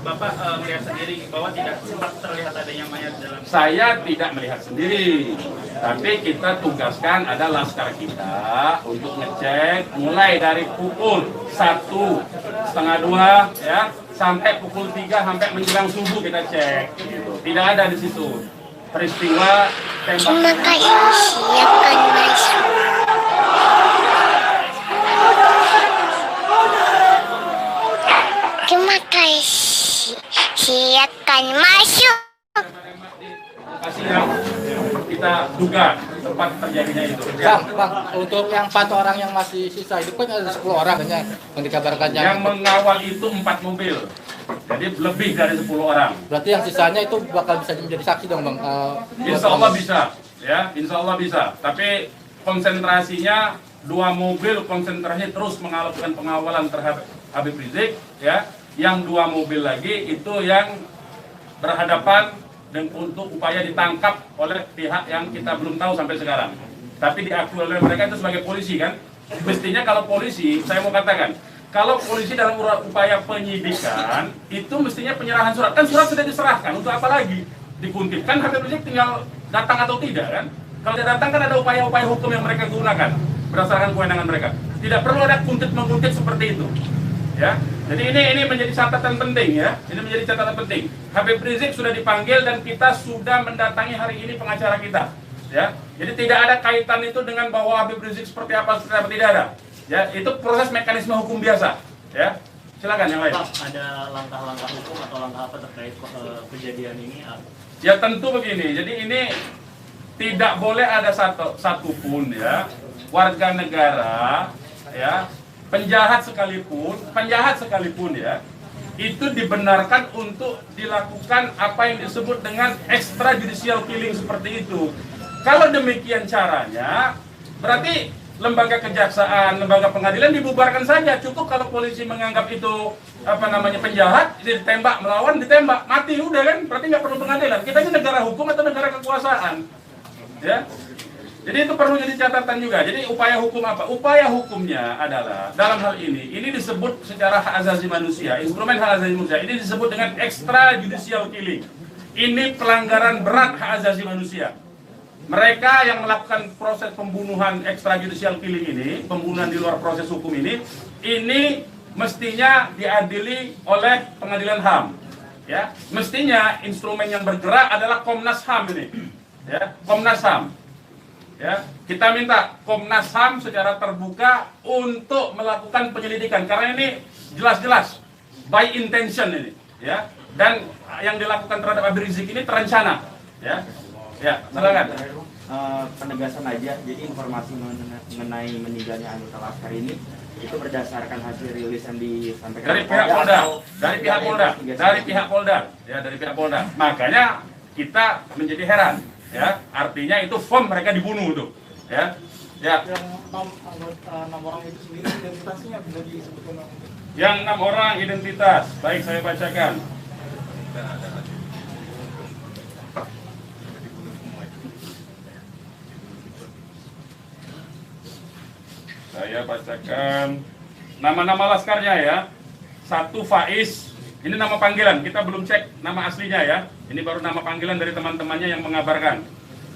Bapak melihat sendiri bahwa tidak sempat terlihat adanya mayat dalam. Saya tidak melihat sendiri, tapi kita tugaskan ada laskar kita untuk ngecek mulai dari pukul 1:30 ya sampai pukul 3 sampai menjelang subuh kita cek. Gitu. Tidak ada di situ peristiwa tembak. Maka siapkan masuk. Terima kasih. Siapkan masuk. Lokasi yang kita duga tempat terjadinya itu. Bang, untuk yang 4 orang yang masih sisa itu kan ada 10 orang yang dikabarkan Yang mengawal itu 4 mobil. Jadi lebih dari 10 orang. Berarti yang sisanya itu bakal bisa menjadi saksi dong, Bang. Insya Allah bisa, ya, insya Allah bisa. Tapi konsentrasinya 2 mobil konsentrasi terus melakukan pengawalan terhadap Habib Rizik, ya. Yang 2 mobil lagi itu yang berhadapan dan untuk upaya ditangkap oleh pihak yang kita belum tahu sampai sekarang. Tapi diakui oleh mereka itu sebagai polisi kan. Mestinya kalau polisi, saya mau katakan, kalau polisi dalam upaya penyidikan itu mestinya penyerahan surat. Kan surat sudah diserahkan, untuk apa lagi dikuntit? Kan Habib Rizik tinggal datang atau tidak kan? Kalau dia datang kan ada upaya-upaya hukum yang mereka gunakan berdasarkan kewenangan mereka. Tidak perlu ada kuntit-mengkuntit seperti itu. Ya, jadi ini menjadi catatan penting ya. Ini menjadi catatan penting. Habib Rizik sudah dipanggil dan kita sudah mendatangi hari ini pengacara kita. Ya, jadi tidak ada kaitan itu dengan bahwa Habib Rizik seperti apa tidak ada. Ya, itu proses mekanisme hukum biasa. Ya, silakan yang lain. Pak, ada langkah-langkah hukum atau langkah apa terkait kejadian ini? Ya tentu begini. Jadi ini tidak boleh ada satupun ya warga negara ya. Penjahat sekalipun ya, itu dibenarkan untuk dilakukan apa yang disebut dengan extrajudicial killing seperti itu. Kalau demikian caranya, berarti lembaga kejaksaan, lembaga pengadilan dibubarkan saja. Cukup kalau polisi menganggap itu penjahat, ditembak, melawan, ditembak, mati udah kan? Berarti nggak perlu pengadilan. Kita ini negara hukum atau negara kekuasaan, ya. Jadi itu perlu jadi catatan juga. Jadi upaya hukum apa? Upaya hukumnya adalah dalam hal ini disebut secara hak asasi manusia, instrumen hak asasi manusia. Ini disebut dengan extrajudicial killing. Ini pelanggaran berat hak asasi manusia. Mereka yang melakukan proses pembunuhan extrajudicial killing ini, pembunuhan di luar proses hukum ini mestinya diadili oleh pengadilan HAM. Ya, mestinya instrumen yang bergerak adalah Komnas HAM ini. Ya, Komnas HAM. Ya, kita minta Komnas HAM secara terbuka untuk melakukan penyelidikan karena ini jelas-jelas by intention ini, ya. Dan yang dilakukan terhadap Habib Rizik ini terencana, ya. Ya, silakan. Penegasan aja, jadi informasi mengenai meninggalnya anggota laskar ini itu berdasarkan hasil rilis yang disampaikan dari pihak Polda, dari pihak Polda. Makanya kita menjadi heran. Ya, artinya itu firm mereka dibunuh tuh, ya. Ya. Yang 6 orang itu sendiri identitasnya bisa disebutkan? Yang 6 orang identitas, baik saya bacakan. Saya bacakan nama-nama laskarnya ya. 1 Faiz. Ini nama panggilan, kita belum cek nama aslinya ya. Ini baru nama panggilan dari teman-temannya yang mengabarkan.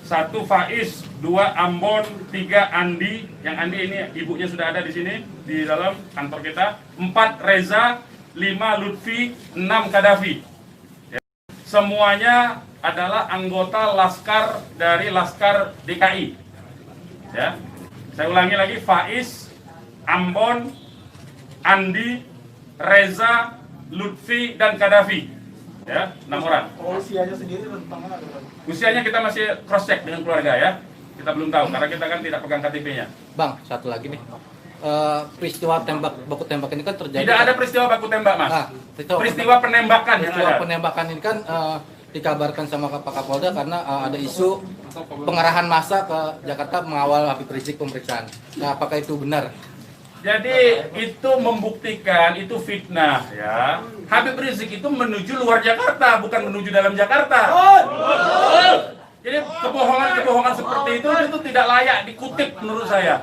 1 Faiz, 2 Ambon, 3 Andi. Yang Andi ini ibunya sudah ada di sini, di dalam kantor kita. 4 Reza, 5 Lutfi, 6 Kadafi. Ya. Semuanya adalah anggota laskar dari Laskar DKI. Ya. Saya ulangi lagi, Faiz, Ambon, Andi, Reza, Lutfi dan Kadafi, ya, 6 orang. Usianya sendiri rentangnya ada berapa? Usianya kita masih cross check dengan keluarga ya. Kita belum tahu karena kita kan tidak pegang KTP-nya. Bang, satu lagi nih. Peristiwa baku tembak ini kan terjadi. Tidak ada peristiwa baku tembak, Mas. Peristiwa penembakan yang peristiwa ada. penembakan ini kan dikabarkan sama Pak Kapolda karena ada isu pengerahan massa ke Jakarta mengawal Habib Rizik pemeriksaan. Nah, apakah itu benar? Jadi itu membuktikan itu fitnah ya. Habib Rizik itu menuju luar Jakarta, bukan menuju dalam Jakarta. Jadi kebohongan-kebohongan seperti itu tidak layak dikutip menurut saya.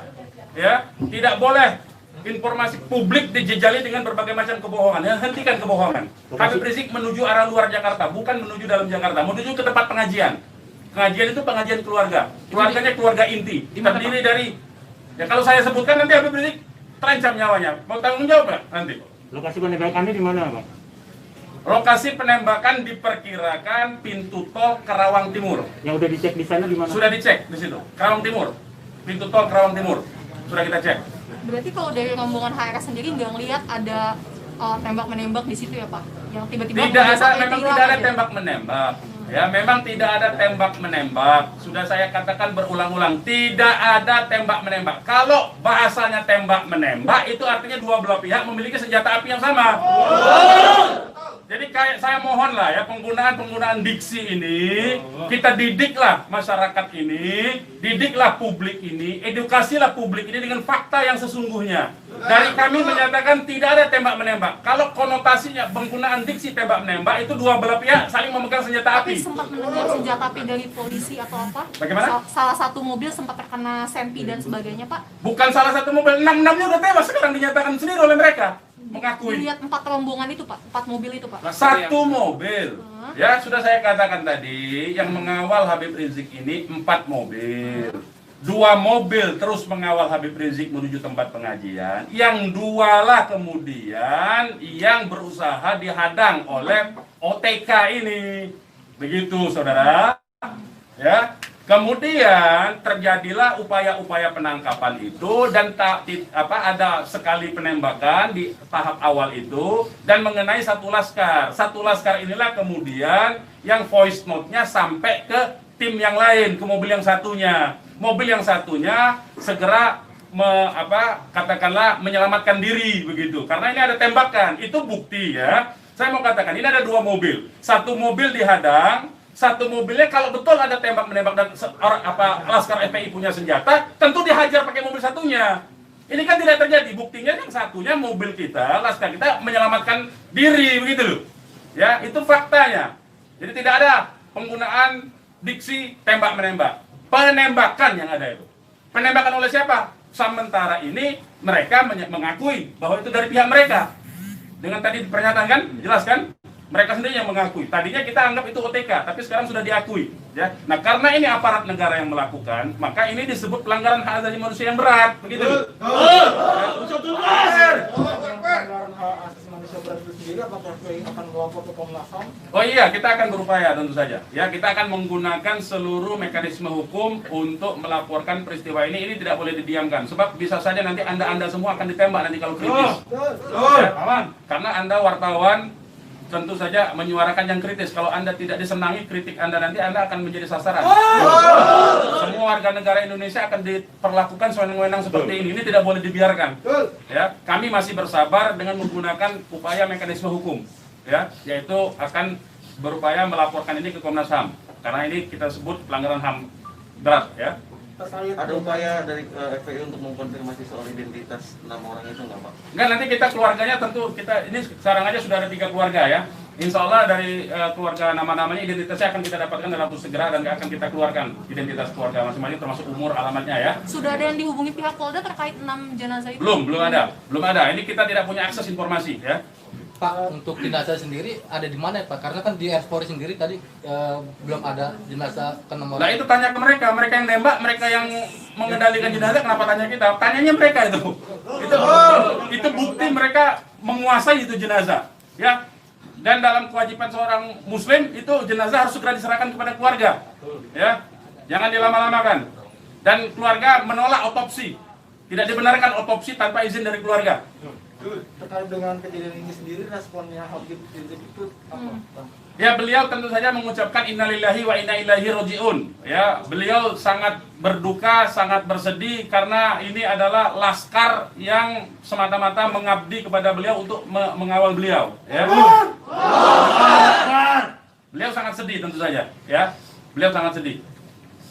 Ya, tidak boleh informasi publik dijejali dengan berbagai macam kebohongan. Hentikan kebohongan. Habib Rizik menuju arah luar Jakarta, bukan menuju dalam Jakarta, menuju ke tempat pengajian. Pengajian itu pengajian keluarga. Keluarganya keluarga inti. Terdiri dari, ya kalau saya sebutkan nanti Habib Rizik terancam nyawanya. Mau tanggung jawab nggak nanti? Lokasi penembakannya di mana, Bang? Lokasi penembakan diperkirakan pintu tol Karawang Timur. Yang udah dicek di sana di mana? Sudah dicek di situ, Karawang Timur. Pintu tol Karawang Timur. Sudah kita cek. Berarti kalau dari rombongan HRS sendiri nggak ngelihat ada tembak-menembak di situ ya Pak? Yang tiba-tiba Tidak ada, sampai memang tilang tidak ada aja. tembak-menembak. Ya, memang tidak ada tembak-menembak. Sudah saya katakan berulang-ulang, tidak ada tembak-menembak. Kalau bahasanya tembak-menembak, itu artinya dua belah pihak memiliki senjata api yang sama. Jadi kayak saya mohon lah ya, penggunaan diksi ini, kita didiklah masyarakat ini, didiklah publik ini, edukasilah publik ini dengan fakta yang sesungguhnya. Dari kami menyatakan tidak ada tembak-menembak. Kalau konotasinya penggunaan diksi tembak-menembak, itu dua belah pihak saling memegang senjata Tapi api. sempat mendengar senjata api dari polisi atau apa? Bagaimana? Salah satu mobil sempat terkena sempi dan sebagainya Pak. Bukan salah satu mobil, 6-6-nya udah tewas sekarang dinyatakan sendiri oleh mereka. Mengakui. Dilihat 4 rombongan itu Pak, 4 mobil itu Pak. Satu mobil. Ya, sudah saya katakan tadi, yang mengawal Habib Rizik ini 4 mobil. 2 mobil terus mengawal Habib Rizik menuju tempat pengajian. Yang 2 lah kemudian yang berusaha dihadang oleh OTK ini. Begitu, saudara. Ya. Kemudian terjadilah upaya-upaya penangkapan itu dan ada sekali penembakan di tahap awal itu dan mengenai satu laskar. Satu laskar inilah kemudian yang voice note-nya sampai ke tim yang lain, ke mobil yang satunya. Mobil yang satunya segera katakanlah menyelamatkan diri begitu. Karena ini ada tembakan, itu bukti ya. Saya mau katakan ini ada 2 mobil. Satu mobil dihadang, satu mobilnya kalau betul ada tembak-menembak dan laskar FPI punya senjata, tentu dihajar pakai mobil satunya. Ini kan tidak terjadi. Buktinya yang satunya mobil kita, laskar kita menyelamatkan diri begitu loh. Ya, itu faktanya. Jadi tidak ada penggunaan diksi tembak-menembak. Penembakan yang ada itu. Penembakan oleh siapa? Sementara ini mereka mengakui bahwa itu dari pihak mereka. Dengan tadi pernyataan kan, jelas kan? Mereka sendiri yang mengakui. Tadinya kita anggap itu OTK, tapi sekarang sudah diakui. Ya. Nah, karena ini aparat negara yang melakukan, maka ini disebut pelanggaran hak asasi manusia yang berat, begitu. Pelanggaran hak asasi manusia berat itu sendiri, apakah FPI akan melapor ke Komnas HAM? Oh iya, kita akan berupaya tentu saja. Ya, kita akan menggunakan seluruh mekanisme hukum untuk melaporkan peristiwa ini. Ini tidak boleh didiamkan, sebab bisa saja nanti Anda semua akan ditembak nanti kalau kritis. Ya, aman. Karena Anda wartawan tentu saja menyuarakan yang kritis. Kalau Anda tidak disenangi kritik Anda nanti, Anda akan menjadi sasaran. Semua warga negara Indonesia akan diperlakukan sewenang-wenang seperti ini. Ini tidak boleh dibiarkan. Ya, kami masih bersabar dengan menggunakan upaya mekanisme hukum. Ya, yaitu akan berupaya melaporkan ini ke Komnas HAM. Karena ini kita sebut pelanggaran HAM berat. Ya. Ada upaya dari FPI untuk mengkonfirmasi soal identitas 6 orang itu nggak Pak? Enggak, nanti kita keluarganya tentu kita ini sekarang aja sudah ada 3 keluarga ya. Insya Allah dari keluarga nama-namanya identitasnya akan kita dapatkan dalam waktu segera dan akan kita keluarkan identitas keluarga masing-masing termasuk umur, alamatnya ya. Sudah ada yang dihubungi pihak Polda terkait 6 jenazah itu? Belum ada. Ini kita tidak punya akses informasi ya. Pak, untuk jenazah sendiri ada di mana ya Pak? Karena kan di Polri sendiri tadi belum ada jenazah ke nomor. Nah itu tanya ke mereka yang nembak, mereka yang mengendalikan jenazah, kenapa tanya kita? Tanyanya mereka itu. Itu bukti mereka menguasai itu jenazah, ya. Dan dalam kewajiban seorang Muslim itu jenazah harus segera diserahkan kepada keluarga, ya. Jangan dilama-lamakan. Dan keluarga menolak otopsi, tidak dibenarkan otopsi tanpa izin dari keluarga. Terkait dengan kejadian ini sendiri, responnya Habib Rizik itu apa? Ya, beliau tentu saja mengucapkan innalillahi wa inna ilaihi rajiun. Ya, beliau sangat berduka, sangat bersedih karena ini adalah laskar yang semata-mata mengabdi kepada beliau untuk mengawal beliau, ya. Beliau sangat sedih tentu saja, ya. Beliau sangat sedih.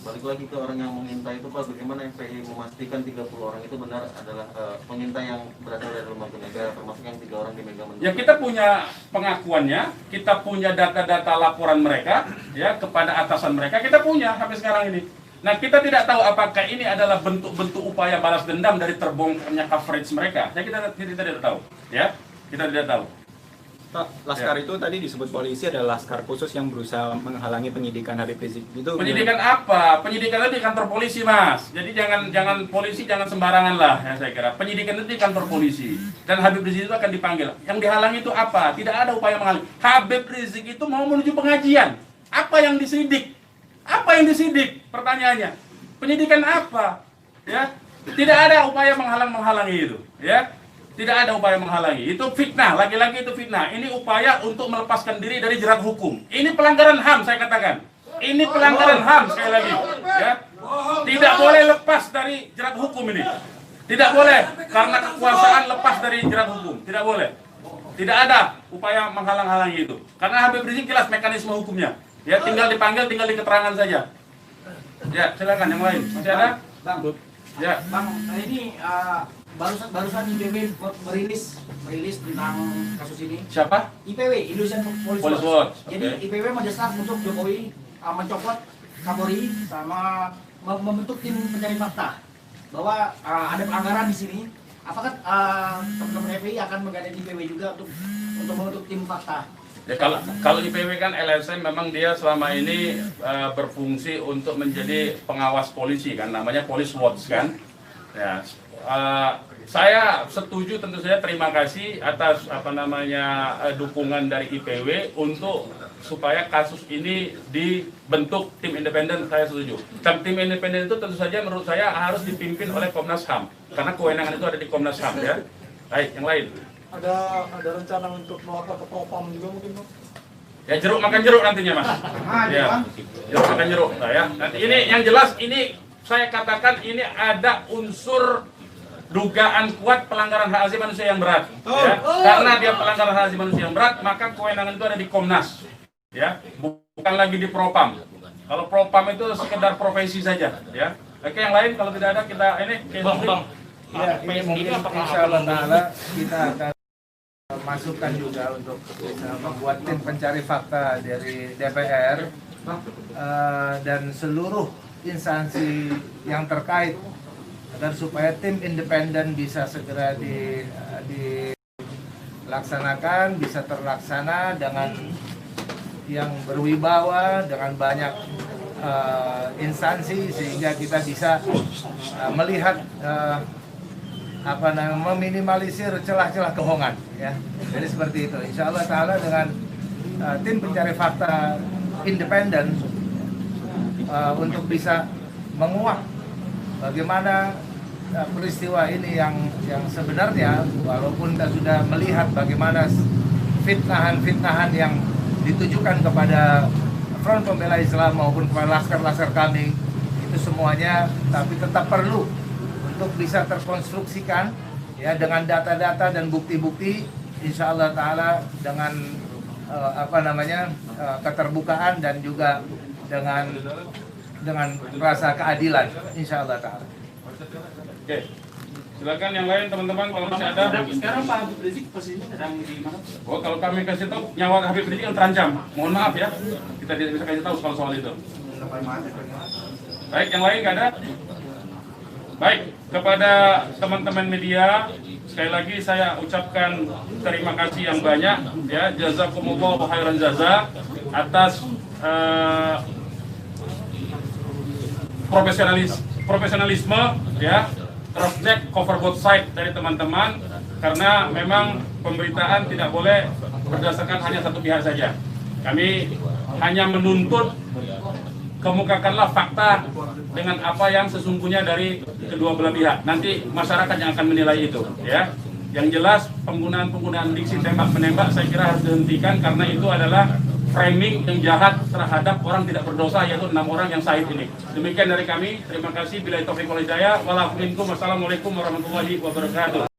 Balik lagi ke orang yang mengintai itu Pak, bagaimana FPI memastikan 30 orang itu benar adalah pengintai yang berasal dari lembaga negara, termasuk yang 3 orang di Mega Mendung? Ya, kita punya pengakuannya, kita punya data-data laporan mereka, ya, kepada atasan mereka, kita punya sampai sekarang ini. Nah, kita tidak tahu apakah ini adalah bentuk-bentuk upaya balas dendam dari terbongkarnya coverage mereka. Kita tidak tahu, ya. Kita tidak tahu. Pak, Laskar itu tadi disebut polisi adalah laskar khusus yang berusaha menghalangi penyidikan Habib Rizik. Itu penyidikan apa? Penyidikan itu di kantor polisi, Mas. Jadi jangan polisi jangan sembarangan lah, ya saya kira. Penyidikan itu di kantor polisi. Dan Habib Rizik itu akan dipanggil. Yang dihalangi itu apa? Tidak ada upaya menghalangi. Habib Rizik itu mau menuju pengajian. Apa yang disidik? Apa yang disidik? Pertanyaannya. Penyidikan apa? Ya. Tidak ada upaya menghalangi itu, ya. Tidak ada upaya menghalangi. Itu fitnah, lagi-lagi itu fitnah. Ini upaya untuk melepaskan diri dari jerat hukum. Ini pelanggaran HAM, saya katakan. Ini pelanggaran HAM, sekali lagi. Ya. Tidak boleh lepas dari jerat hukum ini. Tidak boleh, karena kekuasaan lepas dari jerat hukum. Tidak boleh. Tidak ada upaya menghalang-halangi itu. Karena Habib Rizik jelas mekanisme hukumnya. Ya, tinggal dipanggil, tinggal diketerangan saja. Ya, silakan yang lain. Masih ada? Bang, ya. Bang, ini barusan IPW merilis tentang kasus ini. Siapa? IPW, Indonesian Police Watch. Jadi Okay. IPW mendesak untuk Jokowi mencopot Kapolri sama membentuk tim pencari fakta bahwa ada pelanggaran di sini. Apakah teman-teman FPI akan menggandeng IPW juga untuk membentuk tim fakta? Ya, kalau IPW kan LSM memang dia selama ini berfungsi untuk menjadi pengawas polisi kan, namanya Police Watch kan. Ya, saya setuju, tentu saja terima kasih atas dukungan dari IPW untuk supaya kasus ini dibentuk tim independen. Saya setuju. Tim independen itu tentu saja menurut saya harus dipimpin oleh Komnas HAM karena kewenangan itu ada di Komnas HAM ya. Baik, yang lain. Ada rencana untuk melapor ke Propam juga mungkin, Bang? Ya, jeruk makan jeruk nantinya, Mas. Ya, jeruk makan jeruk. Nah, ya. Nanti ini yang jelas ini saya katakan ini ada unsur dugaan kuat pelanggaran hak asasi manusia yang berat. Ya. Karena dia pelanggaran hak asasi manusia yang berat, maka kewenangan itu ada di Komnas. Ya, bukan lagi di Propam. Kalau Propam itu sekedar profesi saja. Ya. Oke, yang lain kalau tidak ada kita ini. Bang. Ya, ini mungkin insya Allah Ta'ala kita akan masukkan juga untuk bisa membuat tim pencari fakta dari DPR dan seluruh instansi yang terkait agar supaya tim independen bisa segera dilaksanakan, bisa terlaksana dengan yang berwibawa, dengan banyak instansi sehingga kita bisa melihat meminimalisir celah-celah kebohongan ya. Jadi seperti itu. Insya Allah Ta'ala dengan tim pencari fakta independen untuk bisa menguak bagaimana peristiwa ini yang sebenarnya, walaupun kita sudah melihat bagaimana fitnahan-fitnahan yang ditujukan kepada Front Pembela Islam maupun kepada laskar-laskar kami, itu semuanya tapi tetap perlu untuk bisa terkonstruksikan ya dengan data-data dan bukti-bukti, insya Allah Ta'ala dengan keterbukaan dan juga dengan rasa keadilan, insya Allah Ta'ala. Oke, silakan yang lain teman-teman kalau masih ada. Sekarang Pak Habib Rizik posisinya sedang di mana? Oh, kalau kami kasih tahu nyawa Habib Rizik yang terancam, mohon maaf ya, kita tidak bisa kasih tahu soal itu. Baik, yang lain nggak ada? Baik, kepada teman-teman media, sekali lagi saya ucapkan terima kasih yang banyak ya, jazakumullah khairan jaza atas profesionalisme ya, cross check cover both side dari teman-teman, karena memang pemberitaan tidak boleh berdasarkan hanya satu pihak saja. Kami hanya menuntut kemukakanlah fakta dengan apa yang sesungguhnya dari kedua belah pihak. Nanti masyarakat yang akan menilai itu ya. Yang jelas penggunaan diksi tembak-menembak saya kira harus dihentikan, karena itu adalah framing yang jahat terhadap orang tidak berdosa, yaitu 6 orang yang syahid ini. Demikian dari kami. Terima kasih. Billahi taufiq wal hidayah. Wassalamualaikum warahmatullahi wabarakatuh.